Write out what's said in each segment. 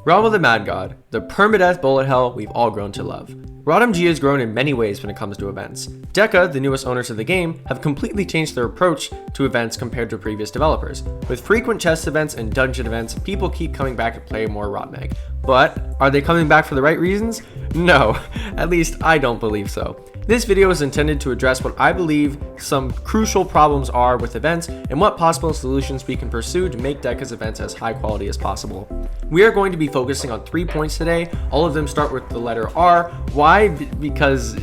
Realm of the Mad God, the permadeath bullet hell we've all grown to love. RotMG has grown in many ways when it comes to events. DECA, the newest owners of the game, have completely changed their approach to events compared to previous developers. With frequent chest events and dungeon events, people keep coming back to play more RotMeg. But are they coming back for the right reasons? No, at least I don't believe so. This video is intended to address what I believe some crucial problems are with events and what possible solutions we can pursue to make DECA's events as high quality as possible. We are going to be focusing on 3 points today. All of them start with the letter R. Why? Because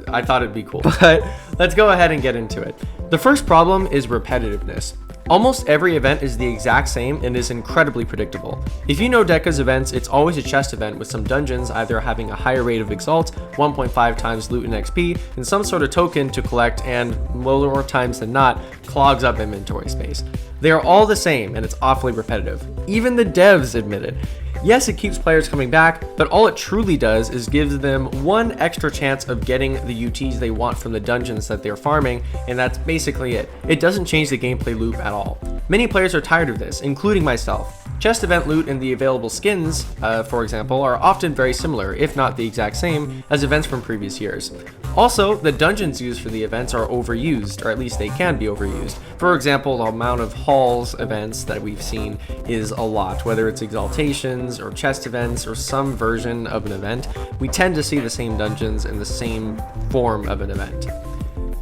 I thought it'd be cool. But let's go ahead and get into it. The first problem is repetitiveness. Almost every event is the exact same and is incredibly predictable. If you know DECA's events, it's always a chest event with some dungeons either having a higher rate of exalt, 1.5 times loot and XP, and some sort of token to collect, and more times than not, clogs up inventory space. They are all the same and it's awfully repetitive. Even the devs admit it. Yes, it keeps players coming back, but all it truly does is gives them one extra chance of getting the UTs they want from the dungeons that they're farming, and that's basically it. It doesn't change the gameplay loop at all. Many players are tired of this, including myself. Chest event loot and the available skins, for example, are often very similar, if not the exact same, as events from previous years. Also, the dungeons used for the events are overused, or at least they can be overused. For example, the amount of halls events that we've seen is a lot, whether it's exaltations or chest events or some version of an event. We tend to see the same dungeons in the same form of an event.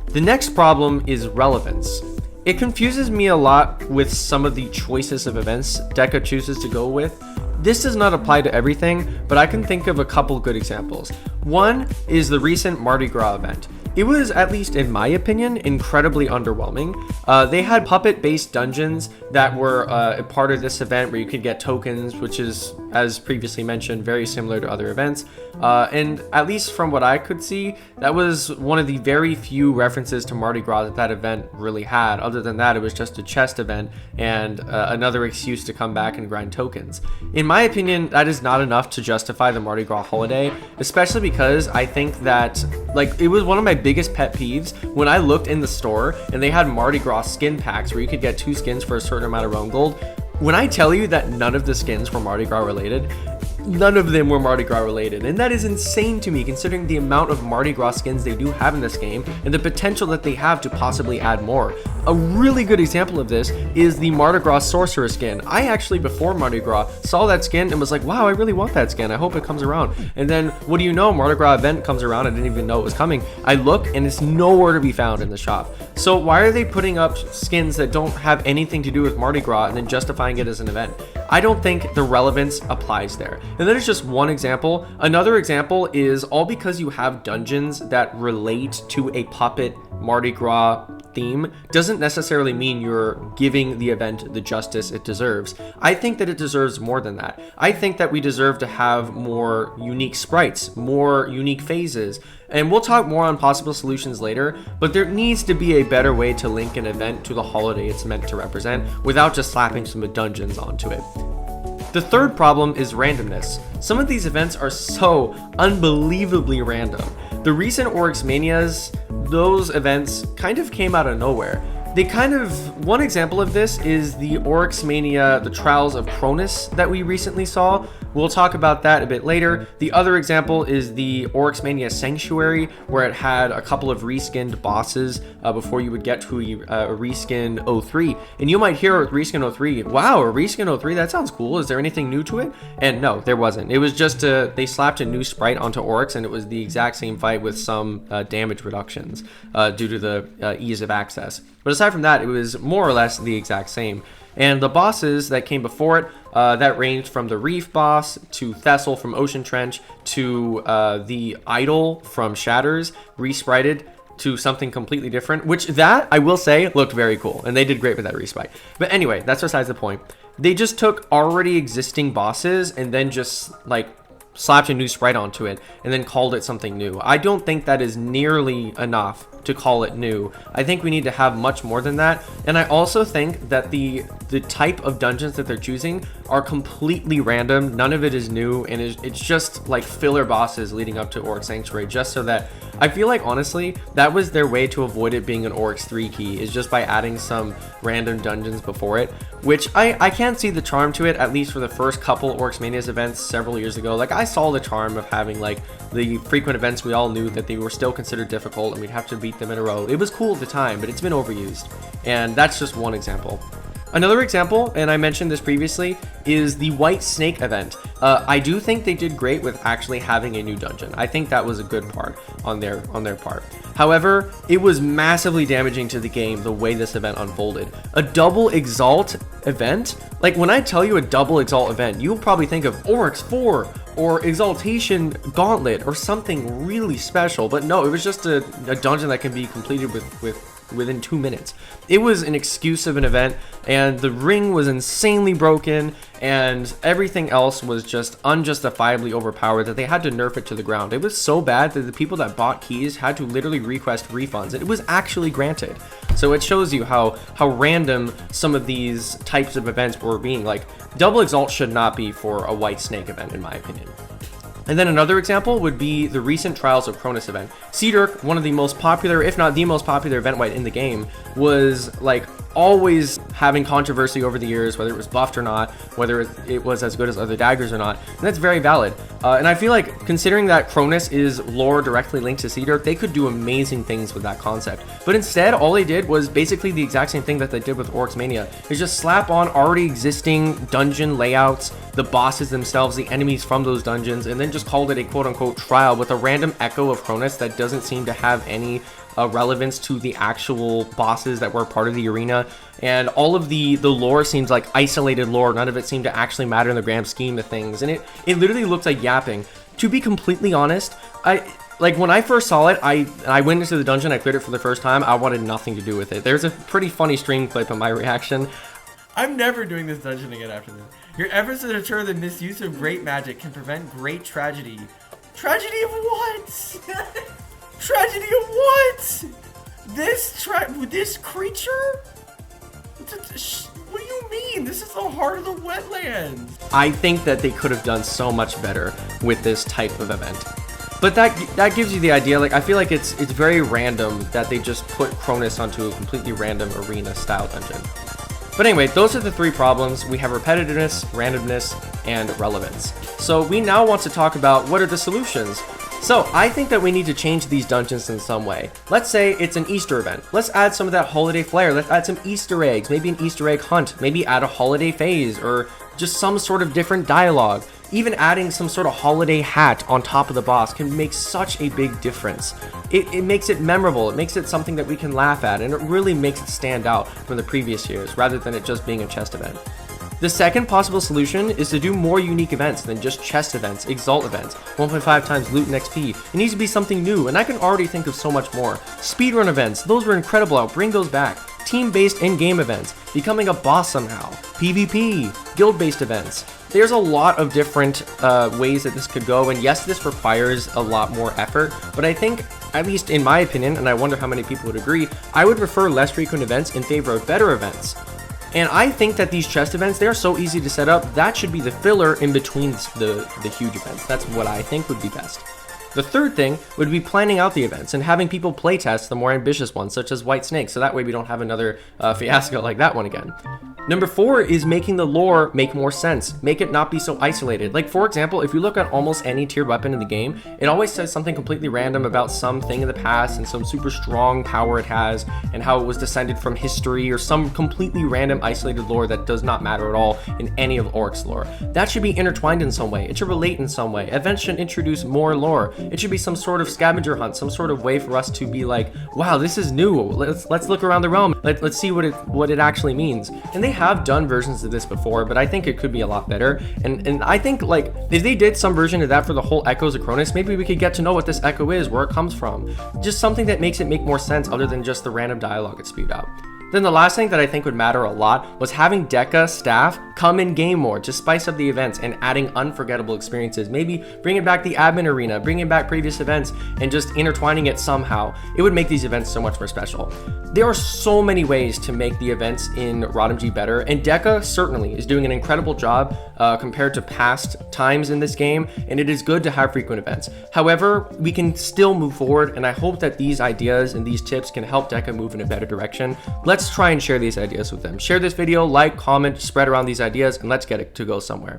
The next problem is relevance. It confuses me a lot with some of the choices of events DECA chooses to go with. This does not apply to everything, but I can think of a couple good examples. One is the recent Mardi Gras event. It was, at least in my opinion, incredibly underwhelming. They had puppet-based dungeons that were a part of this event where you could get tokens, which is, as previously mentioned, very similar to other events. And at least from what I could see, that was one of the very few references to Mardi Gras that event really had. Other than that, it was just a chest event and another excuse to come back and grind tokens. In my opinion, that is not enough to justify the Mardi Gras holiday, especially because I think that, it was one of my biggest pet peeves when I looked in the store and they had Mardi Gras skin packs where you could get 2 skins for a certain amount of realm gold. When I tell you that none of the skins were Mardi Gras related, none of them were Mardi Gras related, and that is insane to me considering the amount of Mardi Gras skins they do have in this game and the potential that they have to possibly add more. A really good example of this is the Mardi Gras Sorcerer skin. I actually, before Mardi Gras, saw that skin and was like, wow, I really want that skin. I hope it comes around. And then, what do you know, Mardi Gras event comes around. I didn't even know it was coming. I look and it's nowhere to be found in the shop. So why are they putting up skins that don't have anything to do with Mardi Gras and then justifying it as an event? I don't think the relevance applies there. And that is just one example. Another example is all because you have dungeons that relate to a puppet Mardi Gras theme doesn't necessarily mean you're giving the event the justice it deserves. I think that it deserves more than that. I think that we deserve to have more unique sprites, more unique phases, and we'll talk more on possible solutions later, but there needs to be a better way to link an event to the holiday it's meant to represent without just slapping some dungeons onto it. The third problem is randomness. Some of these events are so unbelievably random. The recent Oryx Manias, those events kind of came out of nowhere. One example of this is the Oryx Mania, the Trials of Cronus that we recently saw. We'll talk about that a bit later. The other example is the Oryx Mania Sanctuary, where it had a couple of reskinned bosses before you would get to a reskin 03. And you might hear reskin 03, wow, a reskin 03, that sounds cool. Is there anything new to it? And no, there wasn't. It was just they slapped a new sprite onto Oryx, and it was the exact same fight with some damage reductions due to the ease of access. But aside from that, it was more or less the exact same. And the bosses that came before it, that ranged from the Reef boss to Thessal from Ocean Trench to the Idol from Shatters, resprited to something completely different, which that, I will say, looked very cool. And they did great with that resprite. But anyway, that's besides the point. They just took already existing bosses and then just, slapped a new sprite onto it and then called it something new. I don't think that is nearly enough to call it new. I think we need to have much more than that. And I also think that the type of dungeons that they're choosing are completely random. None of it is new, and it's just like filler bosses leading up to Oryx Sanctuary, just so that I feel like, honestly, that was their way to avoid it being an Oryx 3 key, is just by adding some random dungeons before it. which I can't see the charm to it, at least for the first couple Orcs Mania's events several years ago. Like, I saw the charm of having like the frequent events. We all knew that they were still considered difficult and we'd have to beat them in a row. It was cool at the time, but it's been overused, and that's just one example. Another example, and I mentioned this previously, is the White Snake event. I do think they did great with actually having a new dungeon. I think that was a good part on their part. However, it was massively damaging to the game the way this event unfolded. A double exalt event? Like, when I tell you a double exalt event, you'll probably think of Oryx 4 or Exaltation Gauntlet or something really special, but no, it was just a dungeon that can be completed within 2 minutes. It was an excuse of an event, and the ring was insanely broken, and everything else was just unjustifiably overpowered that they had to nerf it to the ground. It was so bad that the people that bought keys had to literally request refunds, and it was actually granted. So it shows you how random some of these types of events were being. Like, double exalt should not be for a White Snake event, in my opinion. And then another example would be the recent Trials of Cronus event. Seedirk, one of the most popular, if not the most popular event wipe in the game, was like always having controversy over the years, whether it was buffed or not, whether it was as good as other daggers or not, and that's very valid. And I feel like, considering that Cronus is lore directly linked to Seedirk, they could do amazing things with that concept. But instead, all they did was basically the exact same thing that they did with Orcs Mania, is just slap on already existing dungeon layouts, the bosses themselves, the enemies from those dungeons, and then just called it a quote-unquote trial with a random echo of Cronus that doesn't seem to have any relevance to the actual bosses that were part of the arena. And all of the lore seems like isolated lore. None of it seemed to actually matter in the grand scheme of things, and it literally looks like yapping. To be completely honest, like, when I first saw it, I went into the dungeon, I cleared it for the first time, I wanted nothing to do with it. There's a pretty funny stream clip of my reaction. I'm never doing this dungeon again after this. Your efforts to deter the misuse of great magic can prevent great tragedy. Tragedy of what? Tragedy of what? This creature? What do you mean? This is the heart of the wetlands. I think that they could have done so much better with this type of event. But that gives you the idea. Like, I feel like it's very random that they just put Cronus onto a completely random arena style dungeon. But anyway, those are the three problems. We have repetitiveness, randomness, and relevance. So we now want to talk about what are the solutions. So I think that we need to change these dungeons in some way. Let's say it's an Easter event. Let's add some of that holiday flair. Let's add some Easter eggs, maybe an Easter egg hunt, maybe add a holiday phase, or just some sort of different dialogue. Even adding some sort of holiday hat on top of the boss can make such a big difference. It makes it memorable, it makes it something that we can laugh at, and it really makes it stand out from the previous years, rather than it just being a chest event. The second possible solution is to do more unique events than just chest events, exalt events, 1.5 times loot and XP. It needs to be something new, and I can already think of so much more. Speedrun events, those were incredible, I'll bring those back. Team-based in-game events, becoming a boss somehow, PvP, guild-based events. There's a lot of different ways that this could go, and yes, this requires a lot more effort, but I think, at least in my opinion, and I wonder how many people would agree, I would prefer less frequent events in favor of better events. And I think that these chest events, they are so easy to set up, that should be the filler in between the huge events. That's what I think would be best. The third thing would be planning out the events and having people playtest the more ambitious ones, such as White Snake, so that way we don't have another fiasco like that one again. Number 4 is making the lore make more sense. Make it not be so isolated. Like, for example, if you look at almost any tiered weapon in the game, it always says something completely random about something in the past and some super strong power it has and how it was descended from history, or some completely random isolated lore that does not matter at all in any of Orc's lore. That should be intertwined in some way. It should relate in some way. Events should introduce more lore. It should be some sort of scavenger hunt, some sort of way for us to be like, wow, this is new. Let's look around the realm. Let's see what it actually means. And they have done versions of this before, but I think it could be a lot better. And I think, like, if they did some version of that for the whole Echoes of Cronus, maybe we could get to know what this echo is, where it comes from. Just something that makes it make more sense other than just the random dialogue it spewed out. Then the last thing that I think would matter a lot was having DECA staff come in game more to spice up the events and adding unforgettable experiences. Maybe bringing back the admin arena, bringing back previous events, and just intertwining it somehow. It would make these events so much more special. There are so many ways to make the events in RotMG better, and DECA certainly is doing an incredible job compared to past times in this game, and it is good to have frequent events. However, we can still move forward, and I hope that these ideas and these tips can help DECA move in a better direction. Let's let's try and share these ideas with them. Share this video, like, comment, spread around these ideas, and let's get it to go somewhere.